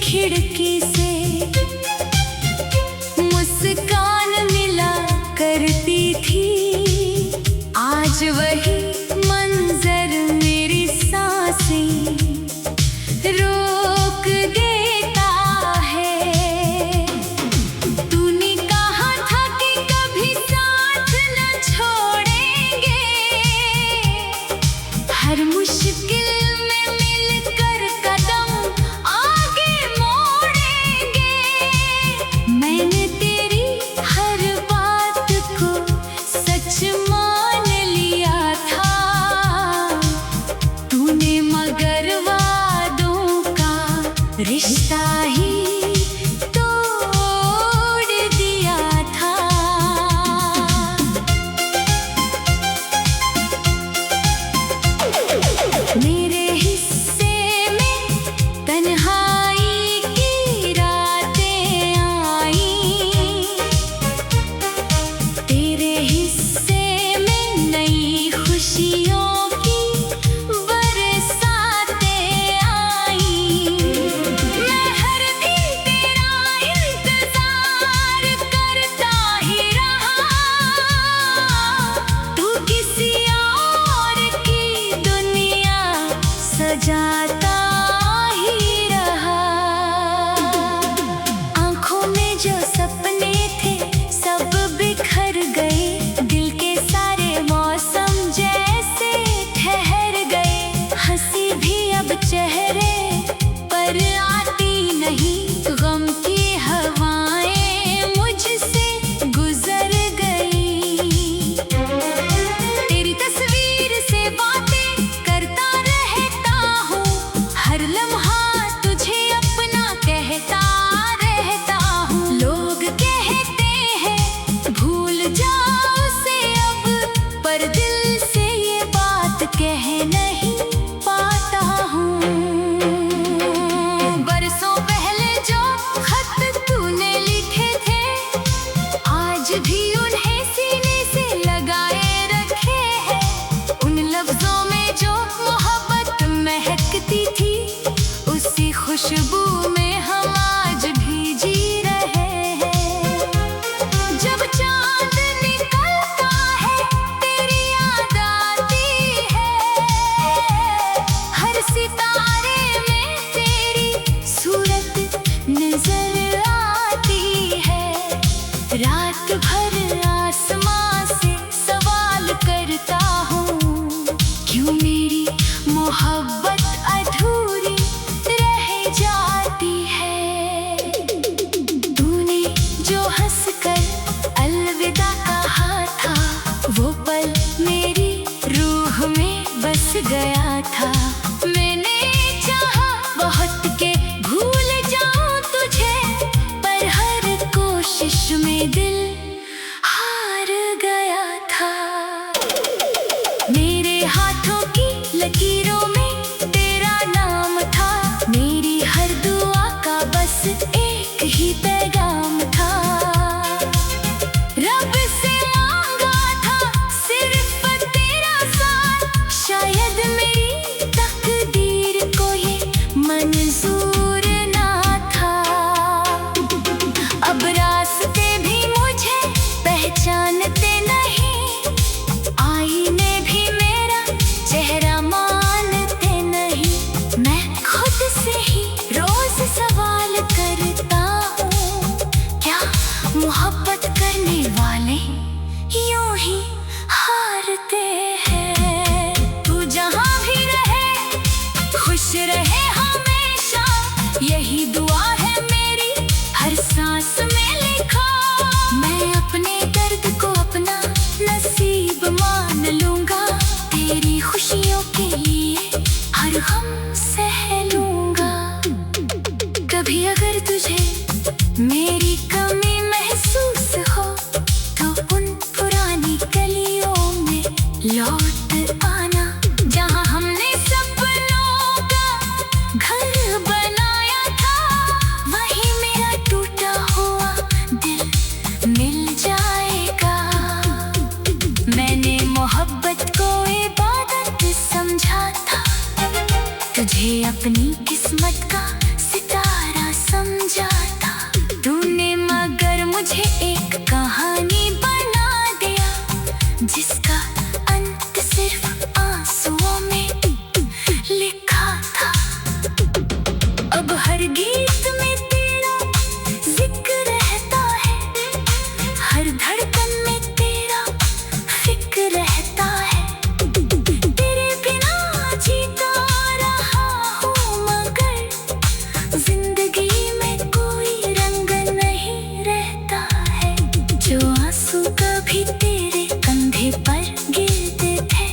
खिड़की से मुस्कान मिला करती थी। आज वही मंजर मेरी सांसें रोक देता है। तूने कहा था कि कभी साथ न छोड़ेंगे, हर मुश्किल में मिलकर कदम आगे मोड़ेंगे। मैंने तेरी हर बात को सच मान लिया था, तूने मगर वादों का रिश्ता ही तोड़ दिया था। मेरे हिस्से में तन्हाई की रातें आई, तेरे हिस्से में नई खुशियों की बरसातें आई। मैं हर दिन तेरा इंतजार करता ही रहा, तू किसी और की दुनिया सजाता ही रहा। आंखों में जो सपने थे सब बिखर गए, दिल के सारे मौसम जैसे ठहर गए। हंसी भी अब चेहरे पर आती नहीं, गम की हवाएं मुझसे गुजर गई। तेरी तस्वीर से बातें करता रहता हूँ, हर लम्हा तुझे अपना कहता रहता हूँ। लोग कहते हैं भूल जाओ उसे अब, पर दिल से ये बात कह नहीं पाता हूँ। बरसों पहले जो खत तूने लिखे थे, आज भी उन्हें सीने से लगाए रखे हैं। उन लफ्जों में जो मोहब्बत महकती थी, उसी खुशबू में हम आज भी जी रहे हैं। जब चांद निकलता है तेरी याद आती है, हर सितारे में तेरी सूरत नजर आती है। रात भर आसमां से सवाल करता हूँ, क्यों मेरी मोहब्बत अधूरी रह जाती है। तूने जो हंसकर अलविदा कहा था, वो पल मेरी रूह में बस गया था। मैंने चाहा बहुत के भूल जाऊं तुझे, पर हर कोशिश में दिल हार गया था। मेरे हाथों की लकीरों में तेरा नाम था, मेरी हर दुआ का बस एक ही पैगाम था। रब से मांगा था सिर्फ तेरा साथ, शायद मेरी तकदीर को ये मंजूर ना था। अब रास्ते भी मुझे पहचानते नहीं, आईने भी मेरा चेहरा मानते नहीं। मैं खुद से ही रोज सवाल करता हूँ, क्या मोहब्बत करने वाले यूं ही हारते हैं। तू जहाँ भी रहे खुश रहे हमेशा, यही दुआ है मेरी हर सांस में लिखा। मैं अपने दर्द को अपना नसीब मान लूंगा, तेरी खुशियों के लिए हर गम सह लूंगा। कभी अगर तुझे मेरी कमी महसूस हो, तो उन पुरानी गलियों में लौट आना, जहाँ हमने सपनों का घर बनाया था। वहीं मेरा टूटा हुआ दिल मिल जाएगा। मैंने मोहब्बत को इबादत समझा था, तुझे अपनी किस्मत का सितारा मुझे एक कहानी बना दिया, जिसका अंत सिर्फ आंसुओं में लिखा था। अब हर गीत में तेरा जिक्र रहता है, हर धड़कन में तेरा फिक्र रहता है। तेरे बिना जीता रहा हूँ, मगर जिंदगी में कोई रंग नहीं रहता है। जो आंसू कभी तेरे कंधे पर गिरते थे,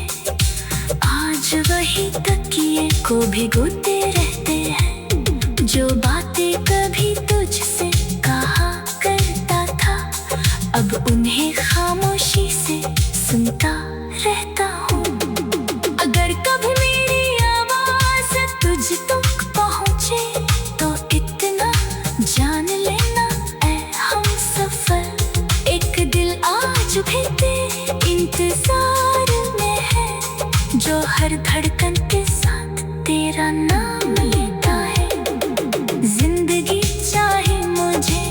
आज वही तकिए को भिगोते रहते हैं। जो बातें कभी तुझसे कहा करता था, अब उन्हें खामोशी से सुनता रहता हूँ। अगर कभी मेरी आवाज तुझ तक पहुँचे, तो इतना जान लेना ऐ हमसफर, एक दिल आज भी तेरे इंतजार में है, जो हर धड़कन के साथ तेरा नाम लेता है। जिंदगी चाहे मुझे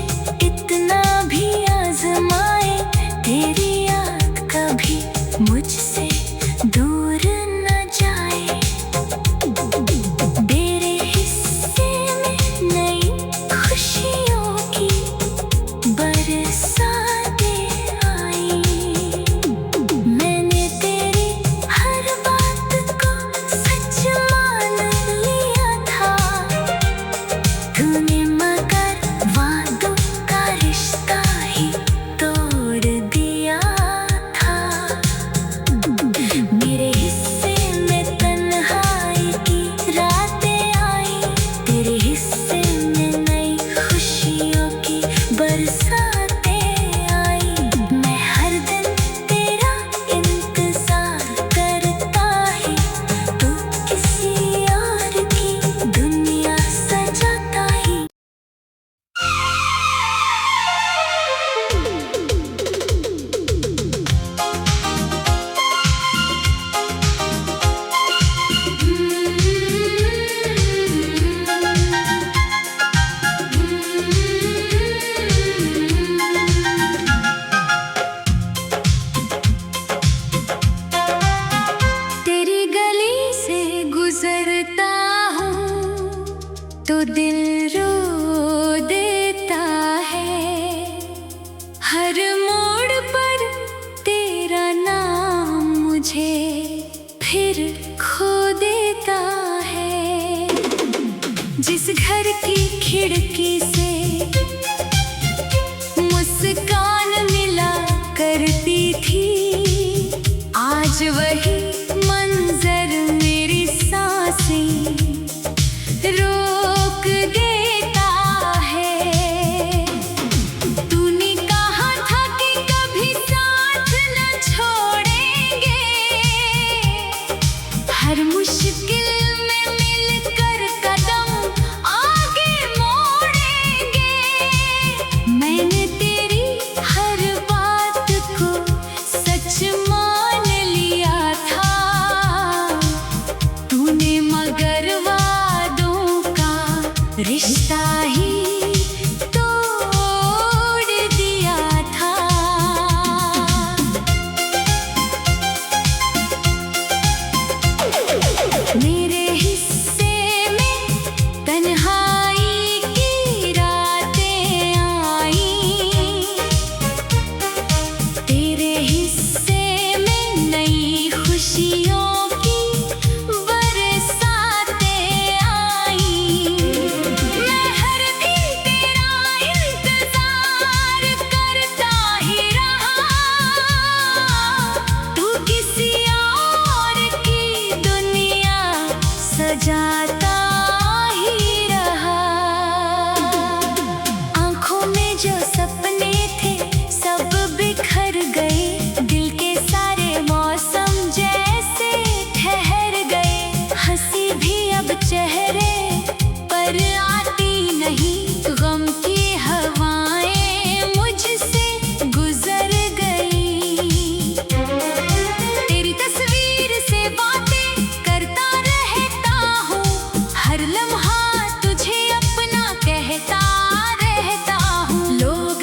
इतना भी आजमाए, तेरी याद कभी मुझसे दूर न जाए। तेरे हिस्से में नई खुशियों की बरसातें आई। मैंने तेरी हर बात को सच मान लिया था, तूने मगर वादों का रिश्ता ही तोड़ दिया था। मेरे हिस्से में तन्हाई की रातें आई, तेरे हिस्से में नई खुशियों की बरसातें आई। मैं हर दिन तेरा इंतजार करता ही, तू किसी और की दुनिया सजाता ही। तेरी गली से गुजरता हूँ तो दिल रो देता है। हर मोड़ पर तेरा नाम मुझे फिर खो देता है। जिस घर की खिड़की से मुस्कान मिला करती थी, आज वही मंजर मेरी सांसें रोक देता है। तूने कहा था कि कभी साथ न छोड़ेंगे, हर मुश्किल में मिलकर कदम आगे मोड़ेंगे। मैंने तेरी हर बात को सच मान लिया था, तूने मगर वादों का रिश्ता ही तोड़ दिया था। मेरे हिस्से में तन्हाई की रातें आई, तेरे हिस्से में नई खुशियों की बरसातें आई। मैं हर दिन तेरा इंतजार करता ही रहा, तू किसी और की दुनिया सजाता ही रहा। आंखों में जो सपने थे सब बिखर गए, दिल के सारे मौसम जैसे ठहर गए। हंसी भी अब चेहरे पर आती नहीं, गम की हवाएं मुझसे गुजर गई। तेरी तस्वीर से बातें करता रहता हूँ, हर लम्हा तुझे अपना कहता रहता हूँ। लोग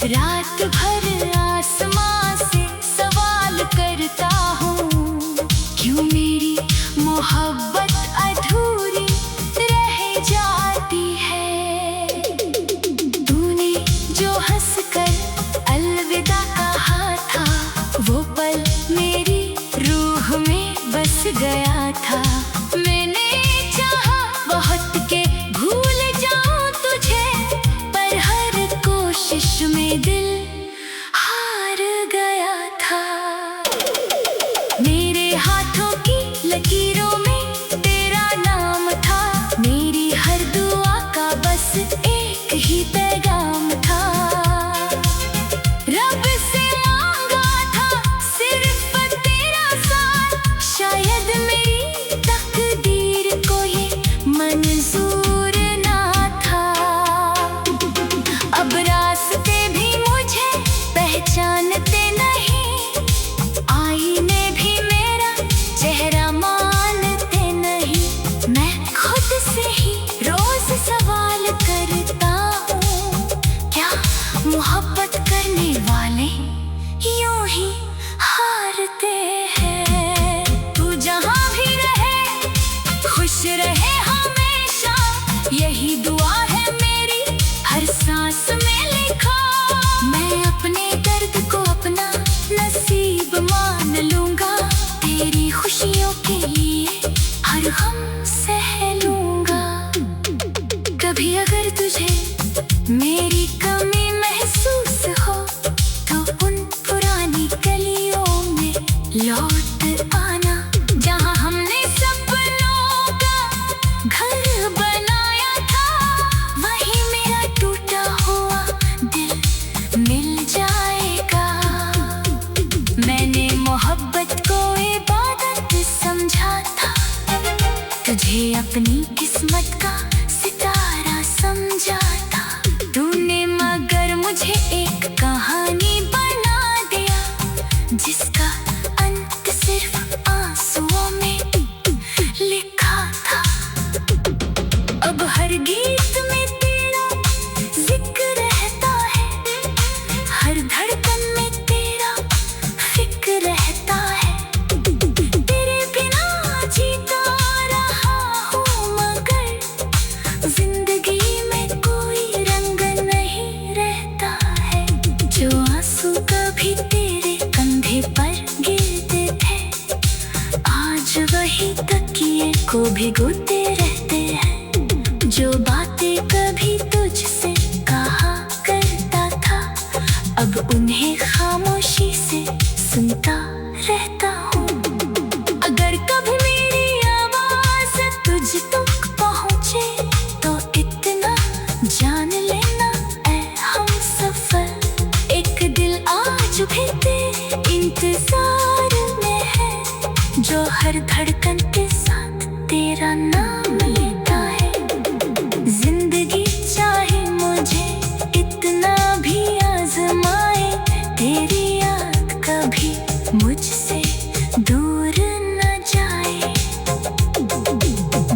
रात भर आसमां से सवाल करता हूँ, क्यों मेरी मोहब्बत अधूरी रह जाती है। तूने जो हंसकर अलविदा कहा था, वो पल मेरी रूह में बस गया था। मैंने चाहा बहुत के भूल जाऊं तुझे, पर हर कोशिश में दिल हार गया था। मेरे हाथों की लकीरों में तेरा नाम था, मेरी हर दुआ का बस एक ही पैगाम था। रब से मांगा था सिर्फ तेरा साथ, शायद मेरी तकदीर को ये मंजूर ना था। अब रास्ते भी मुझे पहचानते नहीं, आईने भी मेरा चेहरा मानते नहीं। मैं खुद से ही रोज सवाल करता हूँ, क्या मोहब्बत करने वाले यूं ही हारते हैं। तू जहाँ भी रहे खुश रहे हमेशा, यही दुआ है मेरी हर सांस में लिखा। मैं अपने दर्द को अपना नसीब मान लूंगा, तेरी खुशियों के लिए हर गम सह लूंगा। कभी अगर तुझे मेरी कमी महसूस हो, तो उन पुरानी गलियों में लौट आना, जहाँ हमने सपनों का घर बनाया था। वहीं मेरा टूटा हुआ दिल मिल जाएगा। मैंने मोहब्बत को इबादत समझा था, तुझे अपनी किस्मत का सितारा समझा था। तूने मगर मुझे एक कहानी बना दिया, जिसका अंत सिर्फ आंसुओं में लिखा था। अब हर गीत में तेरा जिक्र रहता है, हर धड़कन में तेरा फिक्र रहता है। तेरे बिना जीता रहा हूँ, मगर जिंदगी में कोई रंग नहीं रहता है। जो आंसू कभी तेरे कंधे पर गिरते थे, आज वही तकिए को भिगोते रहते हैं। जो बातें कभी तुझसे कहा करता था, अब उन्हें खामोशी से सुनता रहता हूँ। अगर कभी मेरी आवाज तुझ तक पहुँचे, तो इतना जान लेना ऐ हमसफर, एक दिल आज भी तेरे इंतजार में है, जो हर धड़कन के साथ तेरा नाम लेता है। जिंदगी चाहे मुझे इतना भी आजमाए, तेरी याद कभी मुझसे दूर न जाए।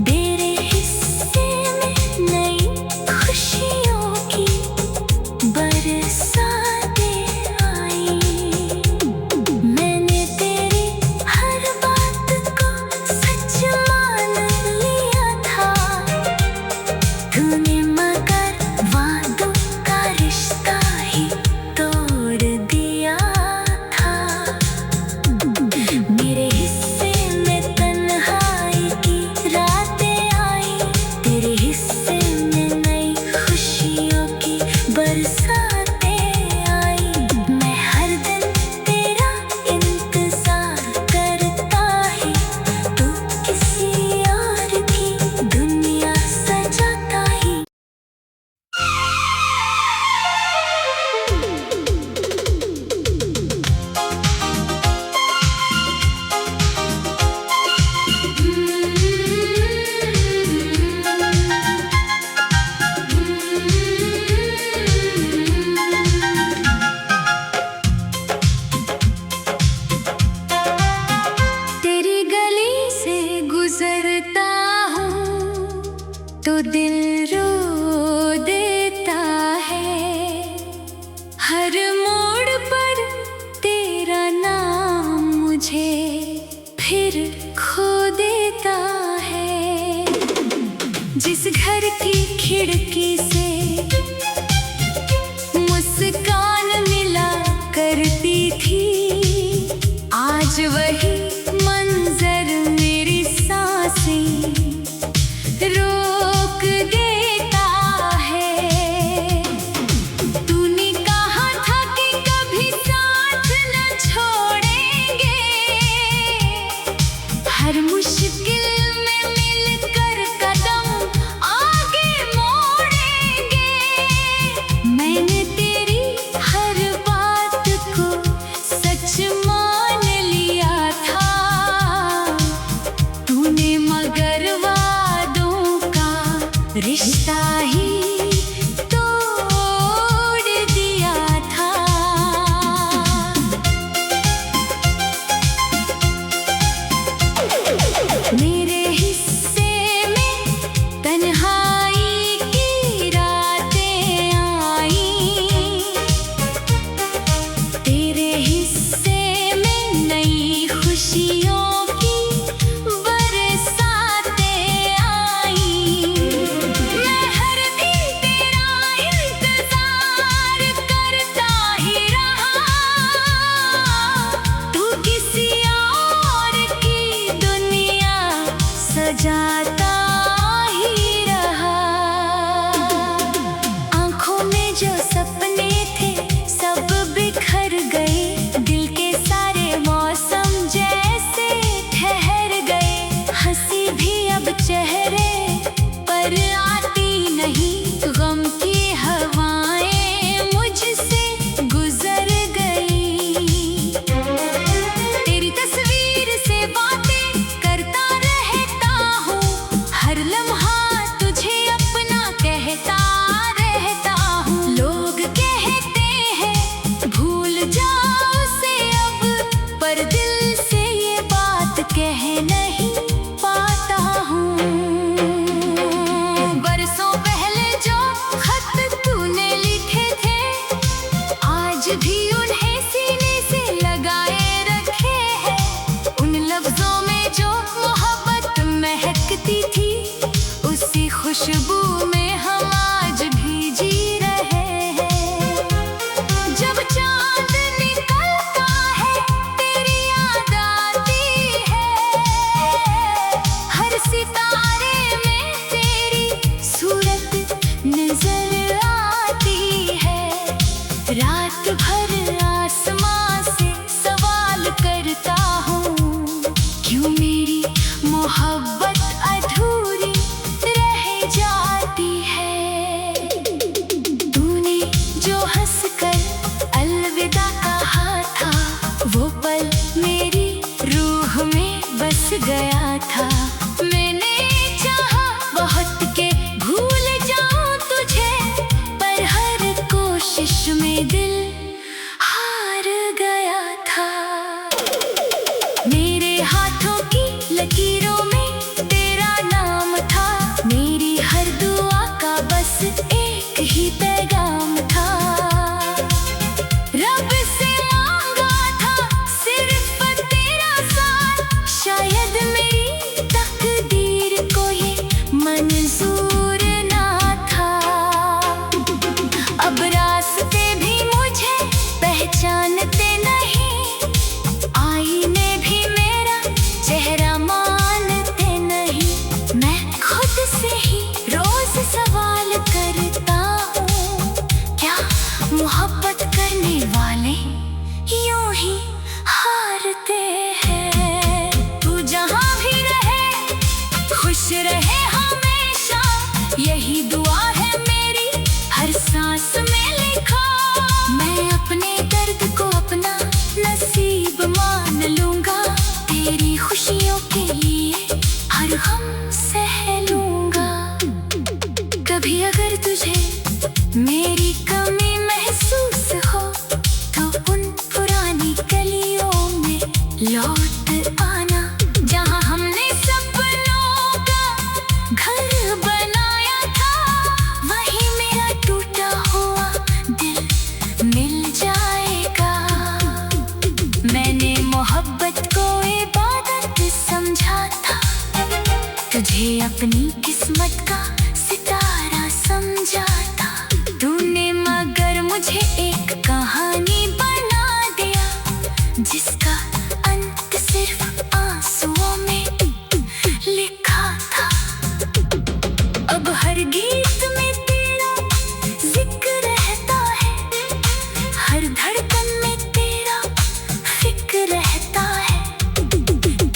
तेरे हिस्से में नई खुशियों की बरसातें आई। मैंने तेरी हर बात को सच मान लिया था, जो सपने थे सब बिखर गए, दिल के सारे मौसम जैसे ठहर गए। हंसी भी अब चेहरे पर आती नहीं, गम की हवाएं मुझसे गुजर गई। तेरी तस्वीर से बातें करता रहता हूँ, हर लम्हा तुझे अपना कहता रहता हूँ। लोग कहते हैं भूल जाओ उसे अब, पर दिल से ये बात कह नहीं पाता हूँ। बरसों पहले जो खत तूने लिखे थे, आज भी उन्हें सीने से लगाए रखे हैं। उन लफ्जों में जो मोहब्बत महकती थी, उसी खुशबू में हम आज भी जी रहे हैं। जब चांद निकलता है तेरी याद आती है, हर सितारे में तेरी सूरत नजर आती है। रात भर आसमां से सवाल करता हूँ, क्यों मेरी मोहब्बत अधूरी रह जाती है। तूने जो हंसकर अलविदा कहा था, वो पल मेरी रूह में बस गया था। मैंने चाहा बहुत के भूल जाऊं तुझे, पर हर कोशिश में दिल हार गया था। मेरे हाथों की लकीरों में तेरा नाम था, मेरी हर दुआ का बस एक ही पैगाम था। रब से मांगा था सिर्फ तेरा साथ, शायद मेरी तकदीर को ये मंजूर ना था। अब रास्ते भी मुझे पहचानते नहीं, आईने भी मेरा चेहरा मानते नहीं। मैं खुद से ही रोज सवाल करता हूँ, क्या मोहब्बत करने वाले यूं ही हारते हैं। तू जहाँ भी रहे खुश रहे हमेशा, यही दुआ है मेरी हर सांस में लिखा। मैं अपने दर्द को अपना नसीब मान लूंगा, तेरी खुशियों के लिए हर गम सह लूंगा। कभी अगर तुझे मेरी कमी महसूस हो, तो उन पुरानी गलियों में लौट आना, जहाँ हमने सपनों का घर बनाया था। वहीं मेरा टूटा हुआ दिल मिल जाएगा। मैंने मोहब्बत को इबादत समझा था, तुझे अपनी किस्मत का सितारा समझा था। तूने मगर मुझे एक कहानी बना दिया, जिसका अंत सिर्फ आंसुओं में लिखा था। अब हर गीत में तेरा जिक्र रहता है, हर धड़कन में तेरा फिक्र रहता है।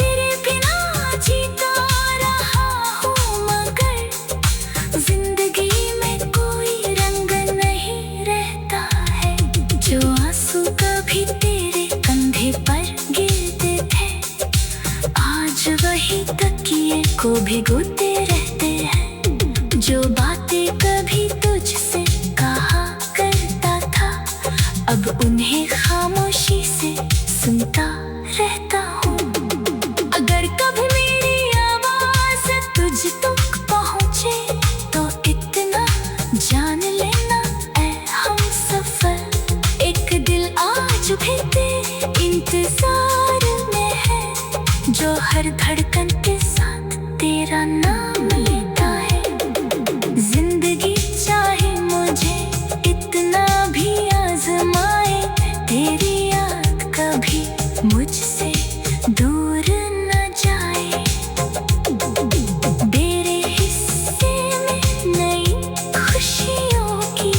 तेरे बिना जीता रहा हूँ, मगर जिंदगी में कोई रंग नहीं रहता है। जो आंसू कभी तेरे कंधे पर गिरते थे, आज वही तकिए को भिगोते रहते हैं। जो बातें कभी तुझसे कहा करता था, अब उन्हें खामोशी से सुनता रहता हूँ। अगर कभी मेरी आवाज तुझ तक पहुँचे, तो इतना जान लेना ऐ हमसफर, एक दिल आज भी तेरे इंतजार में है, जो हर धड़कन के साथ तेरा नाम लेता है। जिंदगी चाहे मुझे इतना भी आजमाए, तेरी याद कभी मुझसे दूर न जाए। तेरे हिस्से में नई खुशियों की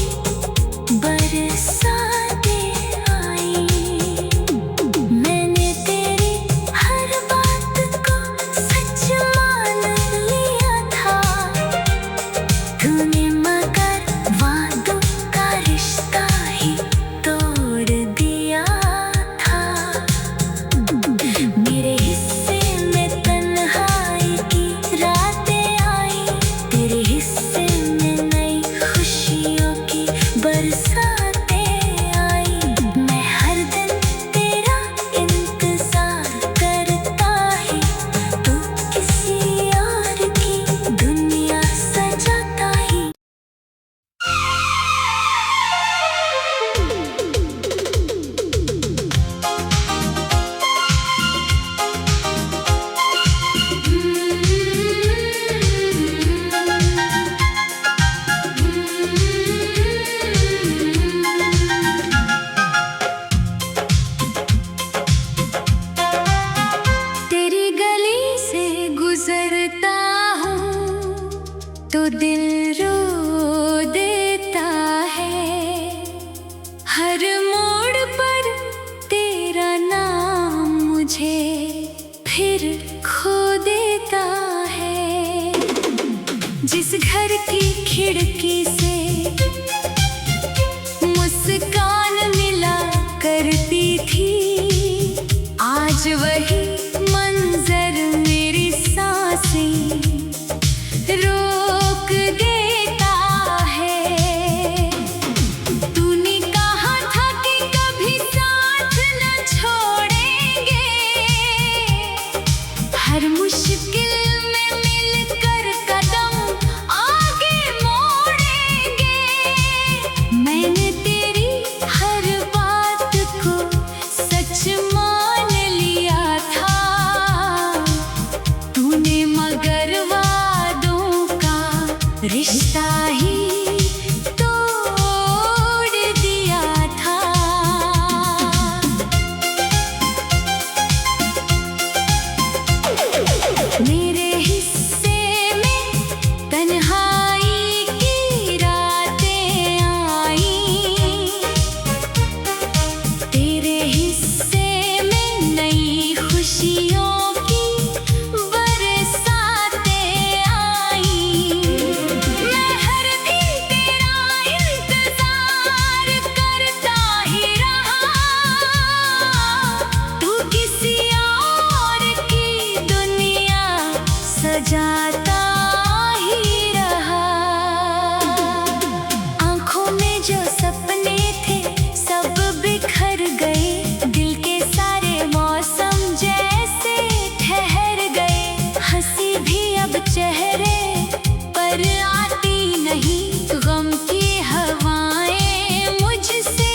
घर की खिड़की से मुस्कान मिला करती थी। आज वही मंजर मेरी सांसें रोक देता है। तूने कहा था कि कभी साथ न छोड़ेंगे, हर मुश्किल में मिलकर कदम आगे मोड़ेंगे। मैंने तेरी हर बात को सच मान लिया था, तूने मगर वादों का रिश्ता ही तोड़ दिया था। मेरे हिस्से में तन्हाई की रातें आईं, तेरे हिस्से में नई खुशियों की बरसातें आईं। मैं हर दिन तेरा इंतजार करता ही रहा, तू किसी और की दुनिया सजाता ही रहा। आंखों में जो सपने थे सब बिखर गए, दिल के सारे मौसम जैसे ठहर गए। हंसी भी अब चेहरे पर आती नहीं, गम की हवाएं मुझसे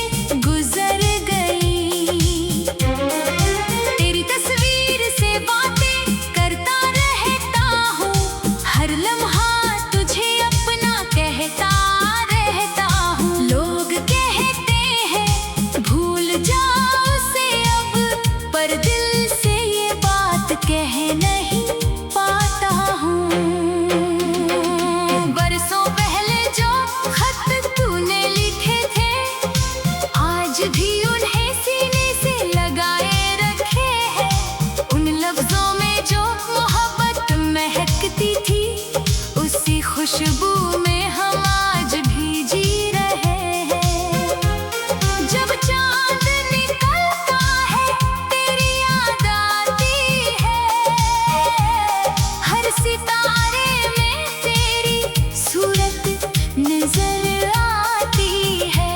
गुजर गई। तेरी तस्वीर से बातें करता रहता हूँ, हर लम्हा तुझे अपना कहता रहता हूँ। लोग कहते हैं भूल जाओ उसे अब, पर दिल से ये बात कह नहीं पाता हूँ। बरसों पहले जो खत तूने लिखे थे, आज भी उन्हें सीने से लगाए रखे हैं। उन लफ्जों में जो मोहब्बत महकती थी, उसी खुशबू में हम आज भी जी रहे हैं। जब चांद निकलता है तेरी याद आती है, हर सितारे में तेरी सूरत नजर आती है।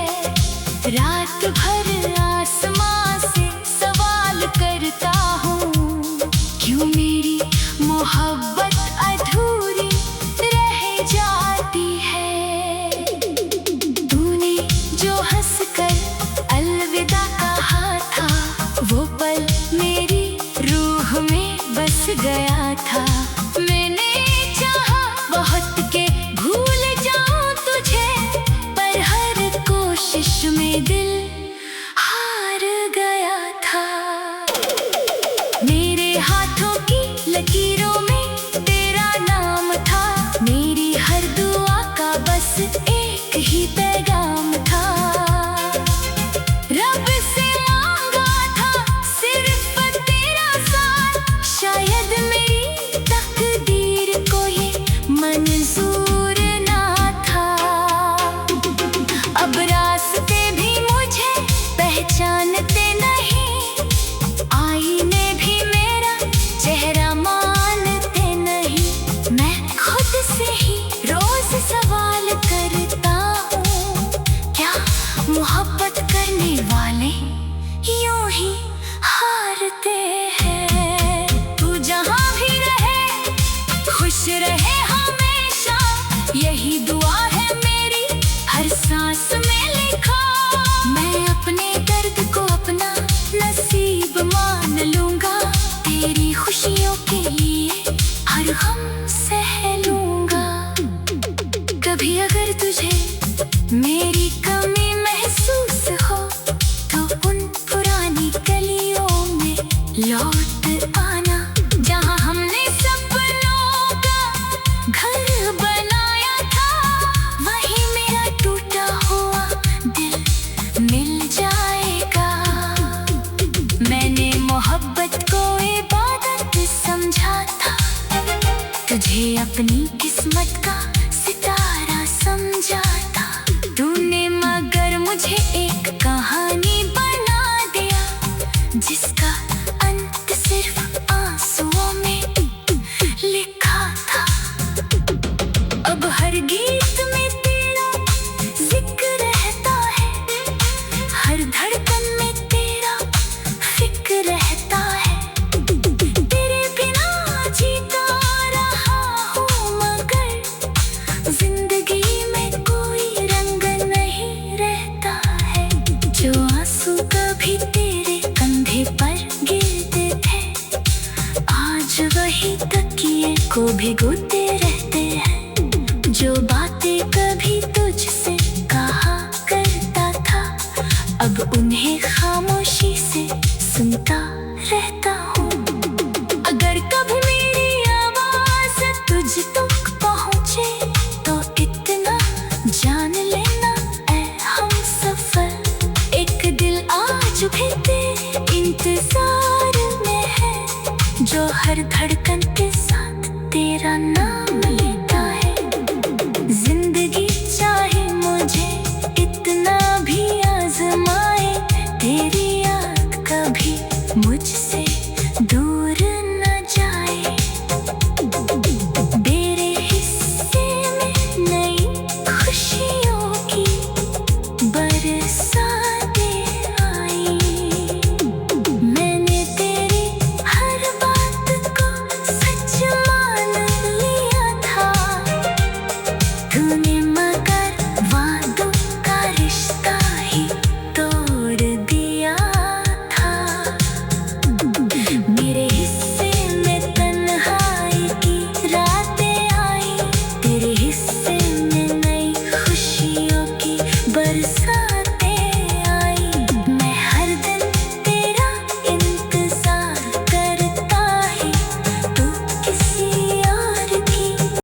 रात भर आसमां से सवाल करता हूँ, क्यों मेरी मोहब्बत अधूरी रह जाती है। तूने जो हंसकर अलविदा कहा था, वो पल मेरी रूह में बस गया था। मैंने चाहा बहुत के भूल जाऊं तुझे, पर हर कोशिश में दिल हार गया था। मेरे हाथों की लकीरों में तेरा नाम था, मेरी हर दुआ का बस एक ही पैगाम था। रब से मांगा था सिर्फ तेरा साथ, शायद मेरी तकदीर को ये मंजूर ना था। अब रास्ते भी मुझे पहचानते नहीं, आईने भी मेरा चेहरा मानते नहीं। मैं खुद से ही रोज सवाल करता हूँ, क्या मोहब्बत करने वाले यूं ही हारते हैं। तू जहाँ भी रहे खुश रहे हमेशा, यही दुआ है मेरी हर सांस में लिखा। मैं अपने दर्द को अपना नसीब मान लूंगा, तेरी खुशियों के लिए हर गम सह लूंगा। कभी अगर तुझे मेरी कमी महसूस हो, तो उन पुरानी गलियों में लौट आना, जहाँ हमने सपनों का घर बनाया था। वही मेरा टूटा हुआ मुझे एक कहानी बना दिया, जिसका अंत सिर्फ आंसुओं में लिखा था। अब हर गीत में तेरा जिक्र रहता है, हर धड़कन में तेरा फिक्र रहता है। तेरे बिना जीता रहा हूँ, मगर जिंदगी में कोई रंग नहीं रहता है। जो आंसू कभी तेरे कंधे पर गिरते थे, आज वही तकिए को भिगोते रहते हैं। जो बातें कभी तुझसे कहा करता था, अब उन्हें खामोशी से सुनता रहता हूँ। अगर कभी मेरी आवाज तुझ तक पहुँचे, तो इतना जान लेना ऐ हमसफर, एक दिल आज भी तेरे इंतजार में है, जो हर धड़कन के साथ तेरा नाम लेता है। जिंदगी चाहे मुझे इतना भी आजमाए, तेरी याद कभी मुझसे दूर न जाए। तेरे हिस्से में नई खुशियों की बरसातें आई। मैंने तेरी हर बात को सच मान लिया था, तूने